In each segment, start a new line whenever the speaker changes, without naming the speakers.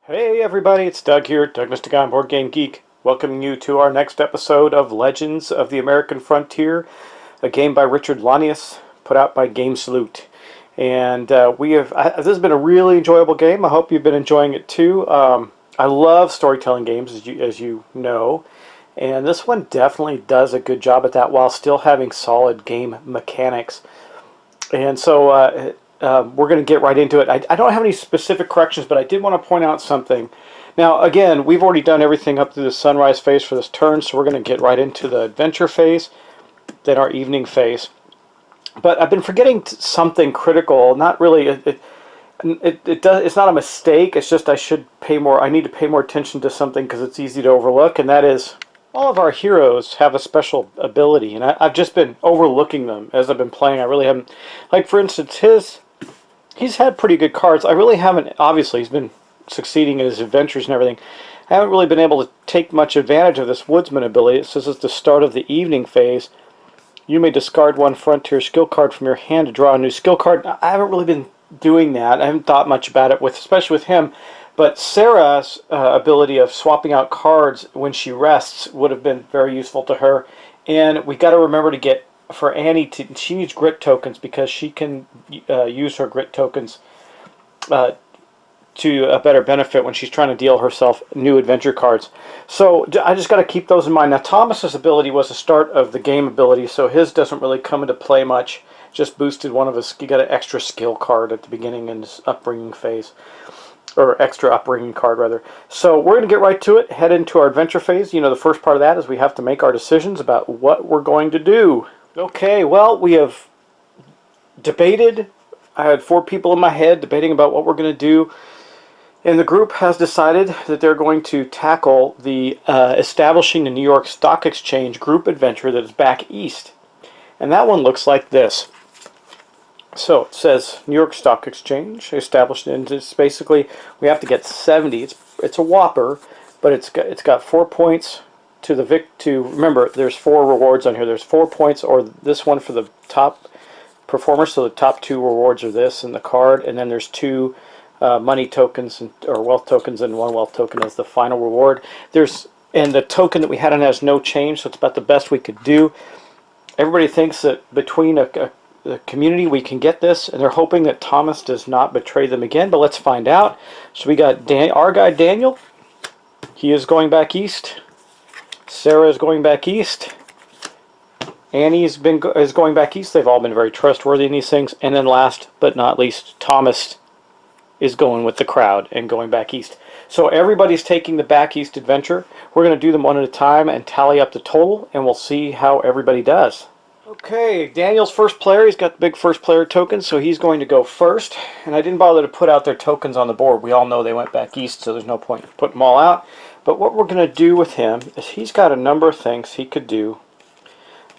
Hey everybody, it's Doug here, Doug Mystigon, Board Game Geek, welcoming you to our next episode of Legends of the American Frontier, a game by Richard Launius, put out by Game Salute. And this has been a really enjoyable game. I hope you've been enjoying it too. I love storytelling games, as you know, and this one definitely does a good job at that while still having solid game mechanics. And so we're going to get right into it. I don't have any specific corrections, but I did want to point out something. Now, again, we've already done everything up to the sunrise phase for this turn, so we're going to get right into the adventure phase, then our evening phase. But I've been forgetting something critical. Not really. It's not a mistake. It's just I need to pay more attention to something because it's easy to overlook, and that is all of our heroes have a special ability, and I've just been overlooking them as I've been playing. I really haven't, like for instance, he's had pretty good cards. I really haven't. Obviously, he's been succeeding in his adventures and everything. I haven't really been able to take much advantage of this woodsman ability. It says at the start of the evening phase, you may discard one frontier skill card from your hand to draw a new skill card. I haven't really been doing that. I haven't thought much about it, especially with him. But Sarah's ability of swapping out cards when she rests would have been very useful to her. And we got to remember to get, for Annie, she needs grit tokens because she can use her grit tokens to a better benefit when she's trying to deal herself new adventure cards. So I just got to keep those in mind. Now, Thomas's ability was the start of the game ability, so his doesn't really come into play much. Just boosted one of his. He got an extra skill card at the beginning in his upbringing phase, or extra upbringing card rather. So we're going to get right to it. Head into our adventure phase. You know, the first part of that is we have to make our decisions about what we're going to do. Okay, well, we have debated. I had 4 people in my head debating about what we're going to do. And the group has decided that they're going to tackle the establishing the New York Stock Exchange group adventure that is back east. And that one looks like this. So it says New York Stock Exchange established, and it's basically we have to get 70. It's a whopper, but it's got 4 points to the remember, there's 4 rewards on here. There's 4 points, or this one for the top performer. So the top 2 rewards are this and the card, and then there's 2 money tokens or wealth tokens, and 1 wealth token as the final reward. And the token that we had on has no change, so it's about the best we could do. Everybody thinks that between the community we can get this, and they're hoping that Thomas does not betray them again, but let's find out. So we got our guy Daniel. He is going back east. Sarah is going back east. Annie is going back east. They've all been very trustworthy in these things. And then last but not least, Thomas is going with the crowd and going back east. So everybody's taking the back east adventure. We're going to do them one at a time and tally up the total, and we'll see how everybody does. Okay, Daniel's first player. He's got the big first player token, so he's going to go first. And I didn't bother to put out their tokens on the board. We all know they went back east, so there's no point in putting them all out. But what we're going to do with him is he's got a number of things he could do.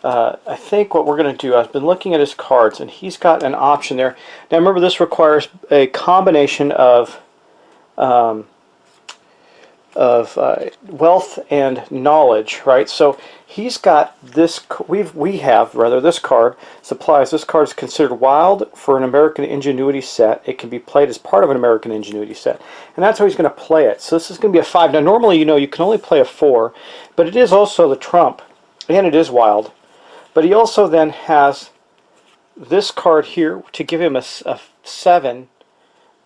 I think what we're going to do, I've been looking at his cards, and he's got an option there. Now remember, this requires a combination of wealth and knowledge, right? So he's got this. This card supplies. This card is considered wild for an American Ingenuity set. It can be played as part of an American Ingenuity set, and that's how he's going to play it. So this is going to be a 5. Now normally, you can only play a 4, but it is also the trump, and it is wild. But he also then has this card here to give him a 7.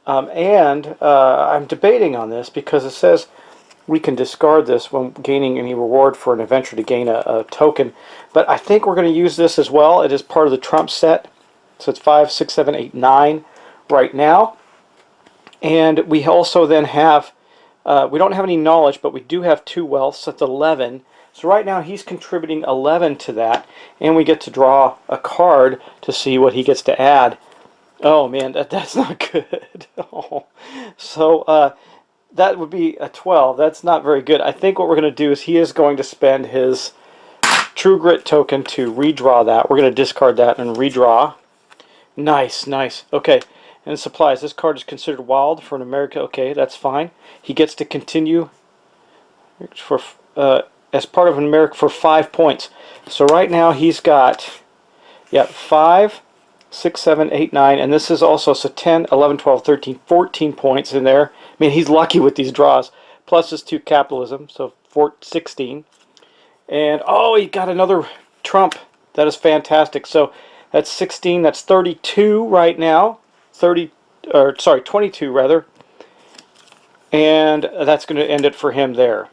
I'm debating on this because it says we can discard this when gaining any reward for an adventure to gain a token. But I think we're going to use this as well. It is part of the trump set. So it's 5, 6, 7, 8, 9 right now. And we also then have, we don't have any knowledge, but we do have 2 wealth, so that's 11. So right now he's contributing 11 to that, and we get to draw a card to see what he gets to add Oh man, that's not good. Oh. So that would be a 12. That's not very good. I think what we're going to do is he is going to spend his True Grit token to redraw that. We're going to discard that and redraw. Nice, nice. Okay, and supplies. This card is considered wild for an America. Okay, that's fine. He gets to continue for as part of an America for 5 points. So right now he's got, yeah, 5, 6, 7, 8, 9, and this is also, so 10, 11, 12, 13, 14 points in there. I mean, he's lucky with these draws. Plus his 2 capitalism, so 16. And, oh, he got another trump. That is fantastic. So that's 16, that's 32 right now. 30, or sorry, 22 rather. And that's going to end it for him there.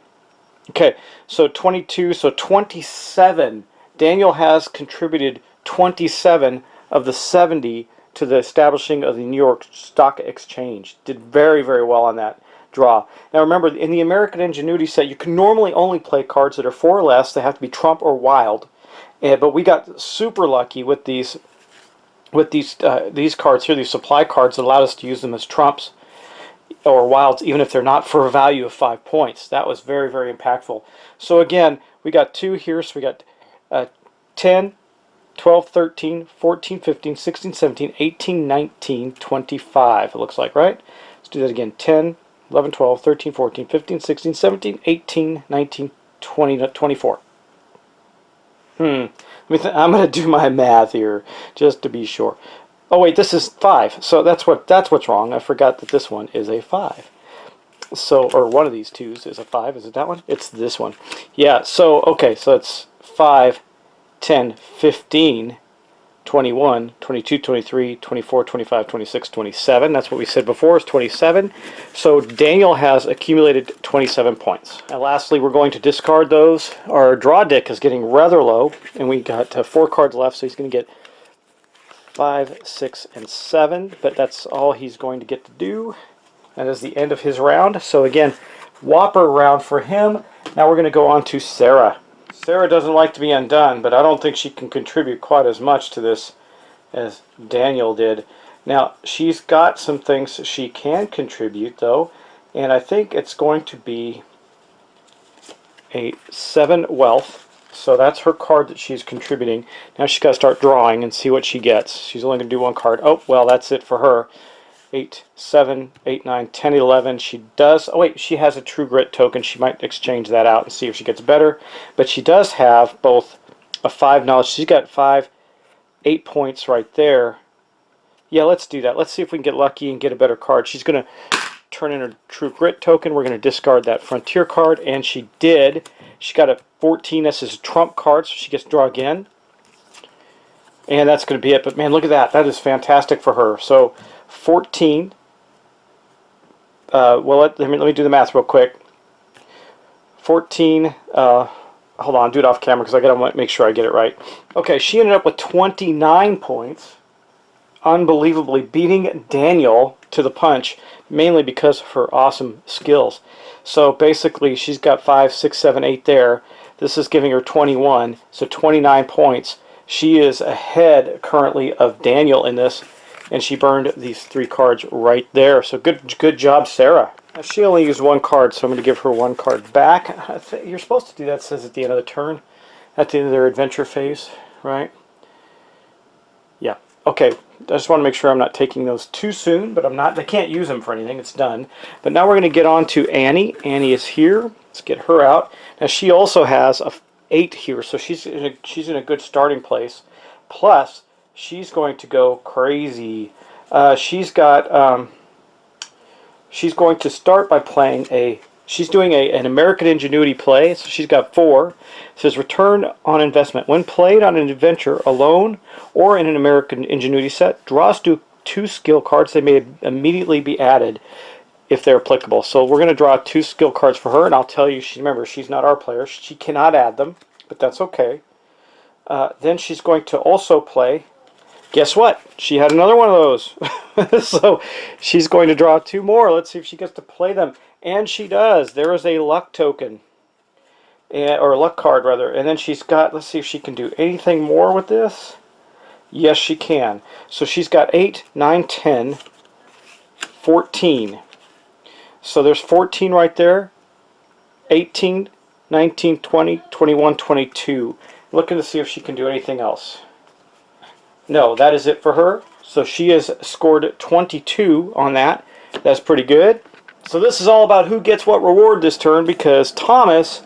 Okay, so 22, so 27. Daniel has contributed 27 of the 70 to the establishing of the New York Stock Exchange. Did very, very well on that draw. Now remember, in the American Ingenuity set, you can normally only play cards that are 4 or less. They have to be trump or wild. But we got super lucky with these cards here, these supply cards that allowed us to use them as trumps or wilds, even if they're not for a value of 5 points. That was very, very impactful. So again, we got 2 here, so we got 10, 12, 13, 14, 15, 16, 17, 18, 19, 25, it looks like, right? Let's do that again. 10, 11, 12, 13, 14, 15, 16, 17, 18, 19, 20, 24. I'm going to do my math here, just to be sure. Oh wait, this is 5. So that's what's wrong. I forgot that this one is a 5. So, or one of these twos is a 5. Is it that one? It's this one. Yeah, so okay, so it's 5, 10, 15, 21, 22, 23, 24, 25, 26, 27. That's what we said before, is 27. So Daniel has accumulated 27 points. And lastly, we're going to discard those. Our draw deck is getting rather low, and we got 4 cards left, so he's going to get 5, 6, and 7, but that's all he's going to get to do. That is the end of his round. So again, whopper round for him. Now we're going to go on to Sarah. Sarah doesn't like to be undone, but I don't think she can contribute quite as much to this as Daniel did. Now, she's got some things she can contribute, though, and I think it's going to be a 7 wealth. So that's her card that she's contributing. Now she's got to start drawing and see what she gets. She's only going to do 1 card. Oh, well, that's it for her. 8, 7, 8, 9, 10, 11. She does... Oh, wait, she has a True Grit token. She might exchange that out and see if she gets better. But she does have both a 5 knowledge. She's got 5, 8 points right there. Yeah, let's do that. Let's see if we can get lucky and get a better card. She's going to turn in her True Grit token. We're going to discard that Frontier card, and she did. She got a 14. This is a trump card, so she gets to draw again. And that's going to be it. But man, look at that. That is fantastic for her. So 14. Well, let me do the math real quick. 14. Hold on, do it off camera because I got to make sure I get it right. Okay, she ended up with 29 points. Unbelievably beating Daniel to the punch, mainly because of her awesome skills. So basically, she's got 5, 6, 7, 8 there. This is giving her 21, so 29 points. She is ahead currently of Daniel in this, and she burned these 3 cards right there. So good job, Sarah. She only used 1 card, so I'm going to give her 1 card back. You're supposed to do that, it says at the end of the turn, at the end of their adventure phase, right? Yeah. Okay, I just want to make sure I'm not taking those too soon, but I'm not. They can't use them for anything. It's done. But now we're going to get on to Annie. Annie is here. Let's get her out. Now she also has a 8 here, so she's in a good starting place. Plus, she's going to go crazy. She's going to start by playing a... She's doing an American Ingenuity play, so she's got 4. It says, return on investment. When played on an adventure alone or in an American Ingenuity set, draws 2 skill cards. They may immediately be added if they're applicable. So we're going to draw 2 skill cards for her, and I'll tell you, remember, she's not our player. She cannot add them, but that's okay. Then she's going to also play... Guess what? She had another one of those. So she's going to draw 2 more. Let's see if she gets to play them. And she does. There is a luck token. Or a luck card, rather. And then she's got... Let's see if she can do anything more with this. Yes, she can. So she's got 8, 9, 10, 14. So there's 14 right there. 18, 19, 20, 21, 22. Looking to see if she can do anything else. No, that is it for her. So she has scored 22 on that. That's pretty good. So this is all about who gets what reward this turn, because Thomas,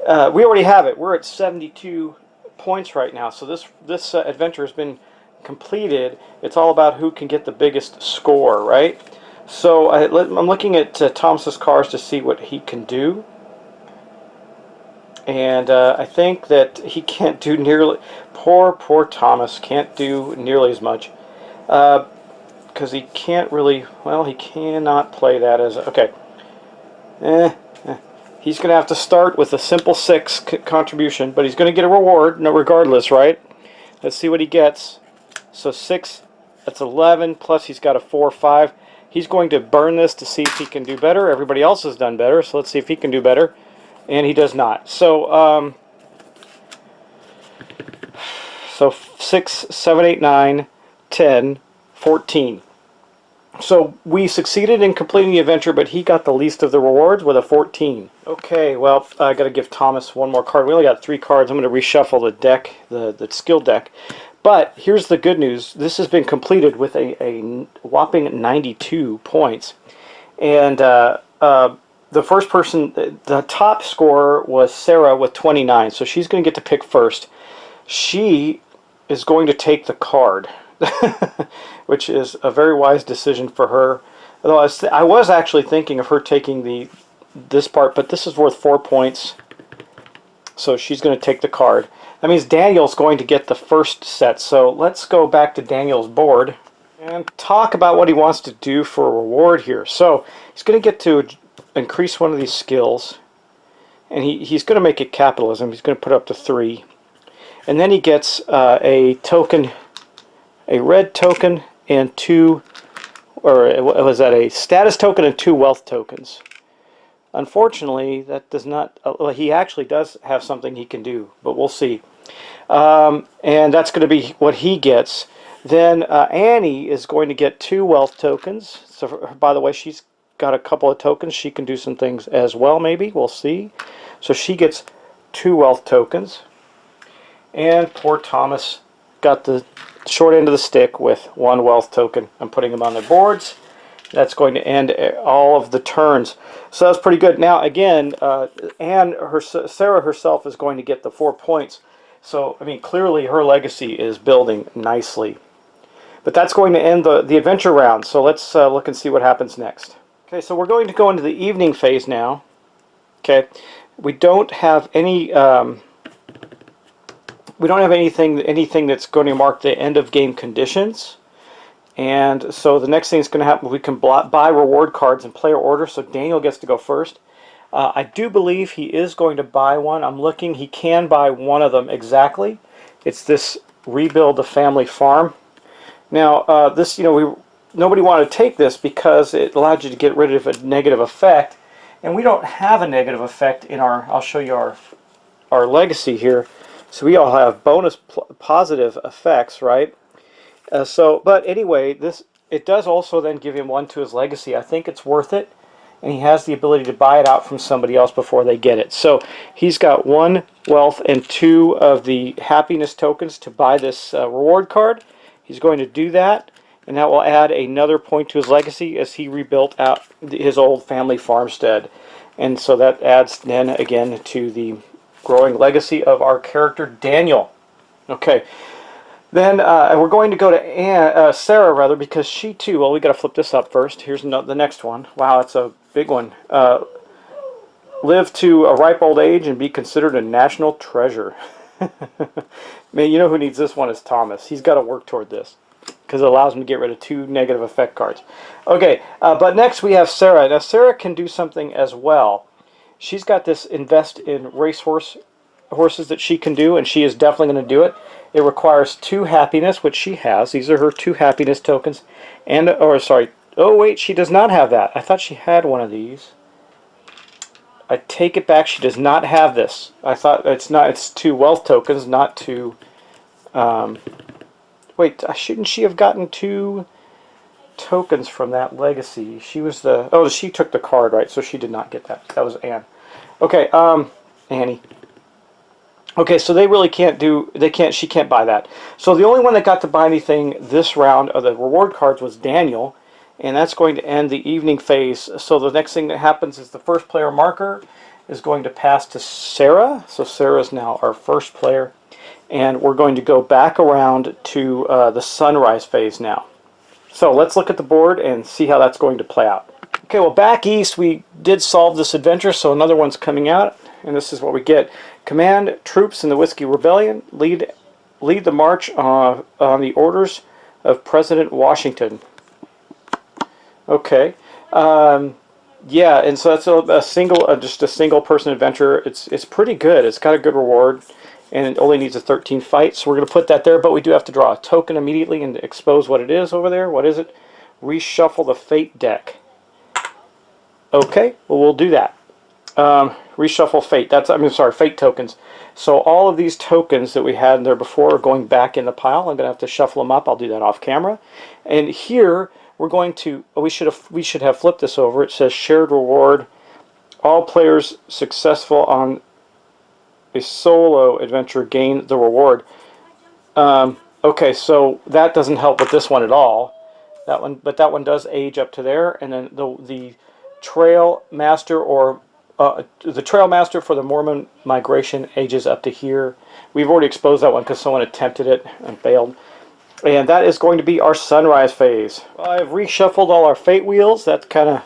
we already have it. We're at 72 points right now. So this adventure has been completed. It's all about who can get the biggest score, right? So I'm looking at Thomas's cards to see what he can do. And I think that he can't do nearly... Poor Thomas can't do nearly as much. Because he can't really... Well, he cannot play that as... Okay. He's going to have to start with a simple 6 contribution, but he's going to get a reward, no, regardless, right? Let's see what he gets. So 6, that's 11, plus he's got a 4, 5. He's going to burn this to see if he can do better. Everybody else has done better, so let's see if he can do better. And he does not. So, 6, 7, 8, 9, 10, 14. So we succeeded in completing the adventure, but he got the least of the rewards with a 14. Okay, well, I got to give Thomas one more card. We only got 3 cards. I'm going to reshuffle the deck, the skill deck. But here's the good news. This has been completed with a whopping 92 points. And the first person, the top scorer was Sarah with 29. So she's going to get to pick first. She is going to take the card, which is a very wise decision for her. Although I was actually thinking of her taking this part, but this is worth 4 points. So she's going to take the card. That means Daniel's going to get the first set. So let's go back to Daniel's board and talk about what he wants to do for a reward here. So he's going to get to increase one of these skills. And he's going to make it capitalism. He's going to put up to 3. And then he gets a token, a red token, and 2, or was that a status token and 2 wealth tokens. Unfortunately, that does not, well, he actually does have something he can do, but we'll see. And that's going to be what he gets. Then Annie is going to get 2 wealth tokens. So, by the way, she's got a couple of tokens. She can do some things as well, maybe. We'll see. So she gets 2 wealth tokens. And poor Thomas got the short end of the stick with 1 wealth token. I'm putting them on their boards. That's going to end all of the turns. So that's pretty good. Now, again, Sarah herself is going to get the 4 points. So, I mean, clearly her legacy is building nicely. But that's going to end the adventure round. So let's look and see what happens next. Okay, so we're going to go into the evening phase now. Okay, we don't have any... we don't have anything that's going to mark the end of game conditions. And so the next thing that's going to happen, we can buy reward cards in player order. So Daniel gets to go first. I do believe he is going to buy one. I'm looking. He can buy one of them exactly. It's this Rebuild a Family Farm. Now, this, nobody wanted to take this because it allowed you to get rid of a negative effect. And we don't have a negative effect in I'll show you our legacy here. So we all have bonus positive effects, right? But anyway, it does also then give him 1 to his legacy. I think it's worth it, and he has the ability to buy it out from somebody else before they get it. So he's got 1 wealth and 2 of the happiness tokens to buy this reward card. He's going to do that, and that will add another point to his legacy as he rebuilt out his old family farmstead. And so that adds then again to the growing legacy of our character Daniel. Okay. Then we're going to go to Sarah, rather, because she too, well, we got to flip this up first. Here's the next one. Wow, it's a big one. Live to a ripe old age and be considered a national treasure. Man, you know who needs this one is Thomas. He's got to work toward this because it allows him to get rid of 2 negative effect cards. Okay, but next we have Sarah. Now, Sarah can do something as well. She's got this invest in horses that she can do, and she is definitely going to do it. It requires 2 happiness, which she has. These are her 2 happiness tokens. Oh wait, she does not have that. I thought she had one of these. I take it back, she does not have this. I thought it's 2 wealth tokens, not 2, Wait, shouldn't she have gotten 2 tokens from that legacy? She was the... Oh, she took the card, right? So she did not get that. That was Anne. Okay, Annie. Okay, so they really can't do... She can't buy that. So the only one that got to buy anything this round of the reward cards was Daniel. And that's going to end the evening phase. So the next thing that happens is the first player marker is going to pass to Sarah. So Sarah is now our first player. And we're going to go back around to the sunrise phase now. So let's look at the board and see how that's going to play out. Okay, well, back east we did solve this adventure, so another one's coming out. And this is what we get. Command troops in the Whiskey Rebellion. Lead the march on the orders of President Washington. Okay. Yeah, and so that's a single, just a single person adventure. It's pretty good. It's got a good reward, and it only needs a 13 fight. So we're going to put that there, but we do have to draw a token immediately and expose what it is over there. What is it? Reshuffle the Fate deck. Okay, well, we'll do that. Reshuffle Fate. Fate tokens. So all of these tokens that we had there before are going back in the pile. I'm going to have to shuffle them up. I'll do that off camera. And here we're going to, we should have flipped this over. It says shared reward. All players successful on a solo adventure gain the reward. Okay, so that doesn't help with this one at all. That one, but that one does age up to there, and then the Trail Master or the Trail Master for the Mormon Migration ages up to here. We've already exposed that one because someone attempted it and failed. And that is going to be our sunrise phase. I've reshuffled all our fate wheels. That's kind of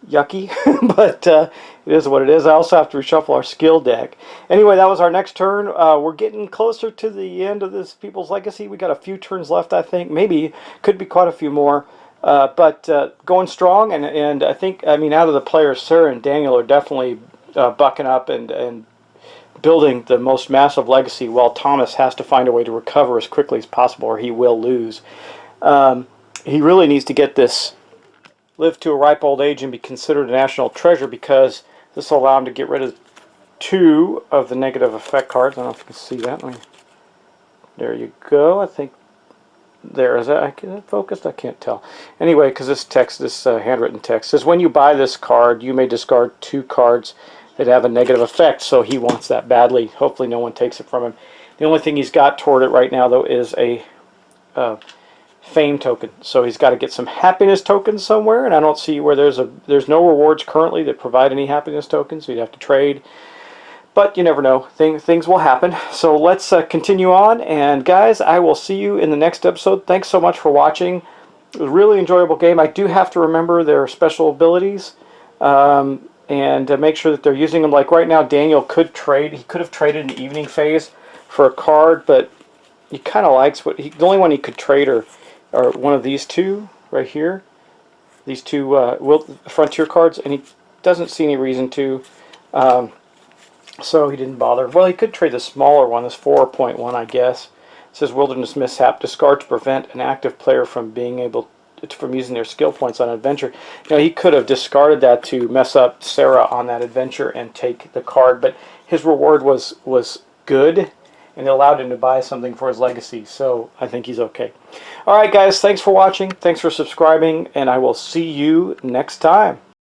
yucky, but it is what it is. I also have to reshuffle our skill deck. Anyway, that was our next turn. We're getting closer to the end of this People's Legacy. We got a few turns left, I think. Maybe, could be quite a few more. But going strong, and I think, I mean, out of the players, Sarah and Daniel are definitely bucking up and building the most massive legacy, while Thomas has to find a way to recover as quickly as possible or he will lose. He really needs to get this, live to a ripe old age and be considered a national treasure, because this will allow him to get rid of 2 of the negative effect cards. I don't know if you can see that. There you go. I think there is that focused. I can't tell. Anyway, because this text, this handwritten text says, when you buy this card, you may discard 2 cards that have a negative effect. So he wants that badly. Hopefully, no one takes it from him. The only thing he's got toward it right now, though, is a fame token. So he's got to get some happiness tokens somewhere, and I don't see where there's no rewards currently that provide any happiness tokens. So you'd have to trade. But you never know. Things will happen. So let's continue on. And guys, I will see you in the next episode. Thanks so much for watching. It was a really enjoyable game. I do have to remember their special abilities and make sure that they're using them. Like right now, Daniel could trade. He could have traded in the evening phase for a card, but he kind of likes what the only one he could trade are one of these 2 right here. These 2 Frontier cards, and he doesn't see any reason to. So he didn't bother. Well, he could trade the smaller one, this 4.1, I guess. It says Wilderness Mishap, discard to prevent an active player from using their skill points on an adventure. You know, he could have discarded that to mess up Sarah on that adventure and take the card, but his reward was good, and it allowed him to buy something for his legacy, so I think he's okay. Alright guys, thanks for watching, thanks for subscribing, and I will see you next time.